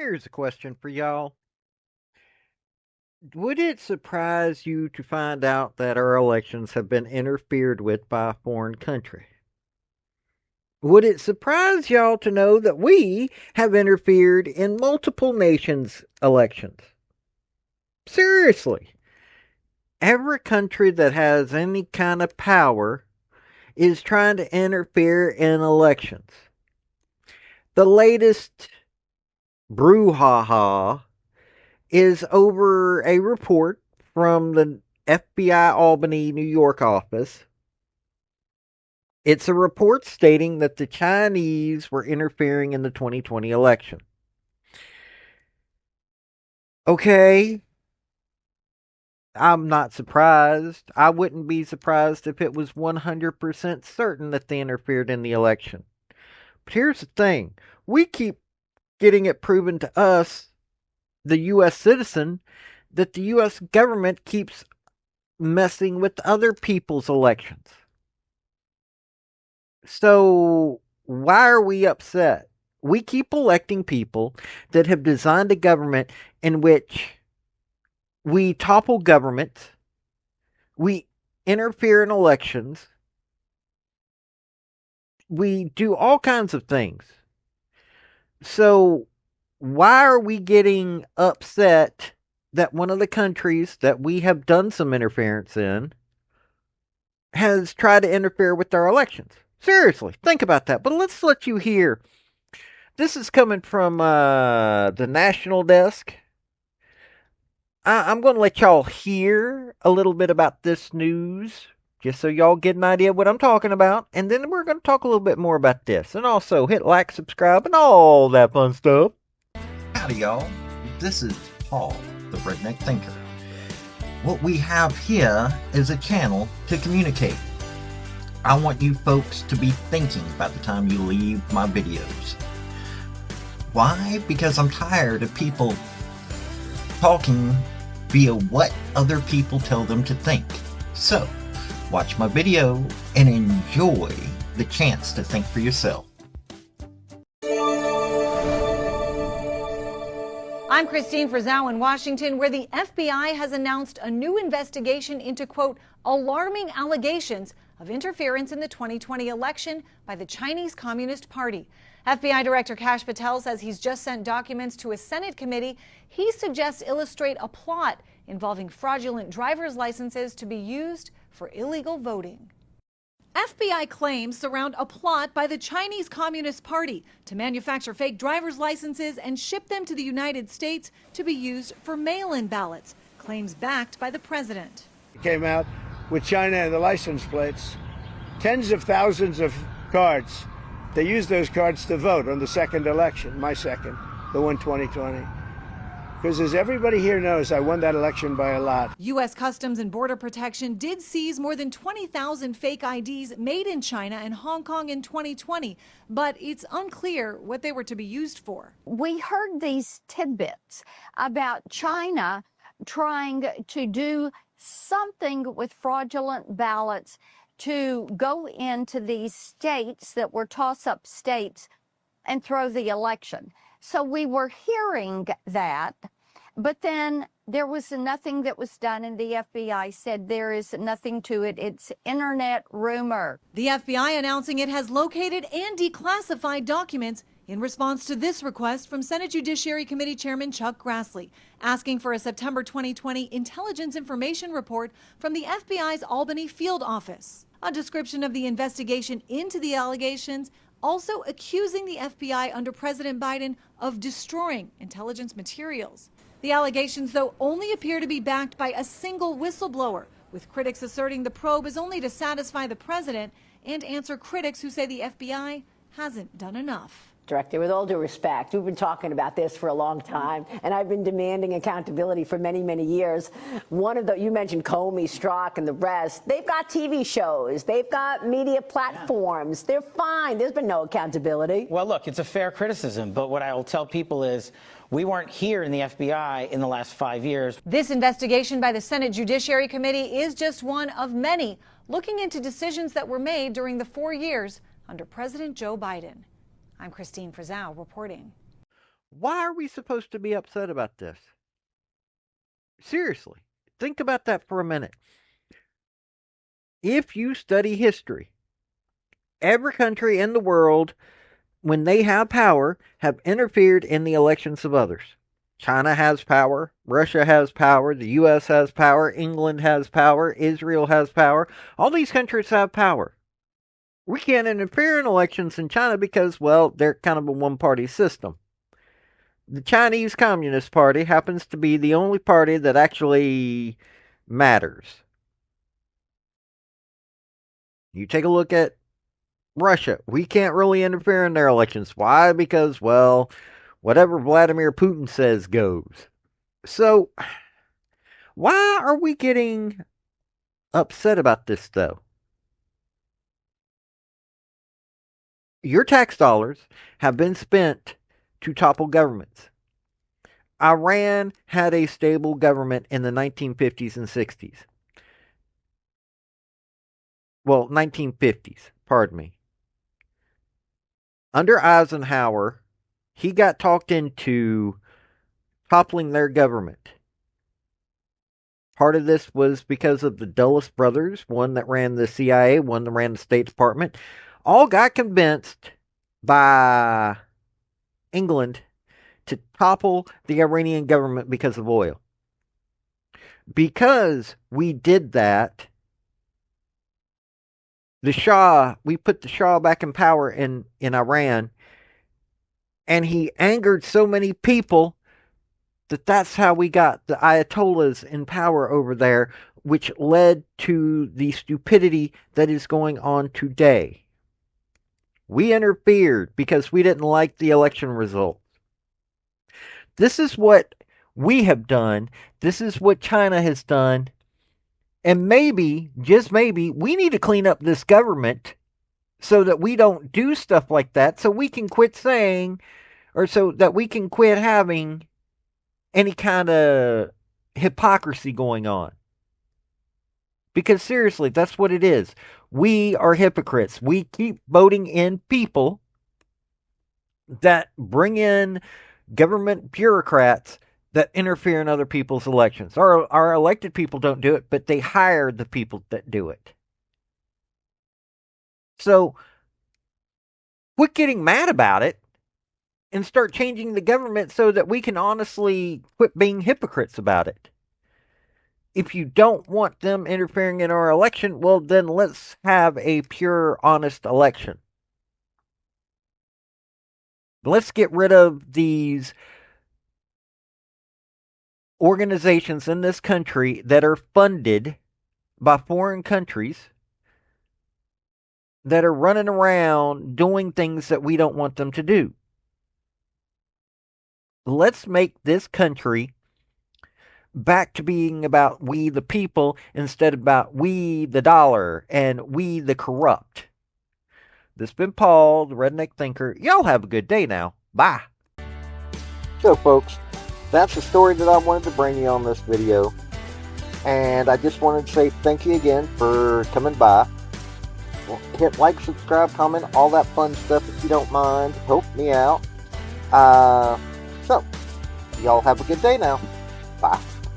Here's a question for y'all. Would it surprise you to find out that our elections have been interfered with by a foreign country? Would it surprise y'all to know that we have interfered in multiple nations' elections? Seriously. Every country that has any kind of power is trying to interfere in elections. The latest brouhaha is over a report from the FBI Albany, New York office. It's a report stating that the Chinese were interfering in the 2020 election. Okay, I'm not surprised. I wouldn't be surprised if it was 100% certain that they interfered in the election. But here's the thing, we keep getting it proven to us, the U.S. citizen, that the U.S. government keeps messing with other people's elections. So, why are we upset? We keep electing people that have designed a government in which we topple governments, we interfere in elections, we do all kinds of things. So, why are we getting upset that one of the countries that we have done some interference in has tried to interfere with our elections? Seriously, think about that. But let's let you hear. This is coming from the National Desk. I'm going to let y'all hear a little bit about this news, just so y'all get an idea of what I'm talking about. And then we're going to talk a little bit more about this. And also hit like, subscribe, and all that fun stuff. Howdy, y'all. This is Paul, the Redneck Thinker. What we have here is a channel to communicate. I want you folks to be thinking by the time you leave my videos. Why? Because I'm tired of people talking via what other people tell them to think. So, watch my video and enjoy the chance to think for yourself. I'm Christine Frizzau in Washington, where the FBI has announced a new investigation into, quote, alarming allegations of interference in the 2020 election by the Chinese Communist Party. FBI Director Kash Patel says he's just sent documents to a Senate committee he suggests illustrate a plot involving fraudulent driver's licenses to be used for illegal voting. FBI claims surround a plot by the Chinese Communist Party to manufacture fake driver's licenses and ship them to the United States to be used for mail-in ballots, claims backed by the president. It came out with China and the license plates, tens of thousands of cards. They used those cards to vote on the second election, my second, the one 2020. Because as everybody here knows, I won that election by a lot. U.S. Customs and Border Protection did seize more than 20,000 fake IDs made in China and Hong Kong in 2020, but it's unclear what they were to be used for. We heard these tidbits about China trying to do something with fraudulent ballots to go into these states that were toss-up states and throw the election. So we were hearing that, but then there was nothing that was done, and the FBI said there is nothing to it. It's internet rumor. The FBI announcing it has located and declassified documents in response to this request from Senate Judiciary Committee Chairman Chuck Grassley, asking for a September 2020 intelligence information report from the FBI's Albany field office. A description of the investigation into the allegations, also accusing the FBI under President Biden of destroying intelligence materials. The allegations, though, only appear to be backed by a single whistleblower, with critics asserting the probe is only to satisfy the president and answer critics who say the FBI hasn't done enough. Director, with all due respect, we've been talking about this for a long time, and I've been demanding accountability for many, many years. You mentioned Comey, Strzok, and the rest. They've got TV shows. They've got media platforms. They're fine. There's been no accountability. Well, look, it's a fair criticism, but what I will tell people is we weren't here in the FBI in the last 5 years. This investigation by the Senate Judiciary Committee is just one of many looking into decisions that were made during the 4 years under President Joe Biden. I'm Christine Frizzau reporting. Why are we supposed to be upset about this? Seriously, think about that for a minute. If you study history, every country in the world, when they have power, have interfered in the elections of others. China has power, Russia has power, the US has power, England has power, Israel has power. All these countries have power. We can't interfere in elections in China because, well, they're kind of a one-party system. The Chinese Communist Party happens to be the only party that actually matters. You take a look at Russia. We can't really interfere in their elections. Why? Because, well, whatever Vladimir Putin says goes. So, why are we getting upset about this, though? Your tax dollars have been spent to topple governments. Iran had a stable government in the 1950s and 60s. Well, 1950s, pardon me. Under Eisenhower, he got talked into toppling their government. Part of this was because of the Dulles brothers, one that ran the CIA, one that ran the State Department. All got convinced by England to topple the Iranian government because of oil. Because we did that, we put the Shah back in power in Iran, and he angered so many people that's how we got the Ayatollahs in power over there, which led to the stupidity that is going on today. We interfered because we didn't like the election results. This is what we have done. This is what China has done. And maybe, just maybe, we need to clean up this government so that we don't do stuff like that, so we can quit saying, or so that we can quit having any kind of hypocrisy going on. Because seriously, that's what it is. We are hypocrites. We keep voting in people that bring in government bureaucrats that interfere in other people's elections. Our elected people don't do it, but they hire the people that do it. So, quit getting mad about it and start changing the government so that we can honestly quit being hypocrites about it. If you don't want them interfering in our election, well, then let's have a pure, honest election. Let's get rid of these organizations in this country that are funded by foreign countries that are running around doing things that we don't want them to do. Let's make this country back to being about we the people instead of about we the dollar and we the corrupt. This has been Paul, the Redneck Thinker. Y'all have a good day now. Bye. So folks, that's the story that I wanted to bring you on this video. And I just wanted to say thank you again for coming by. Well, hit like, subscribe, comment, all that fun stuff if you don't mind. Help me out. So, y'all have a good day now. Bye.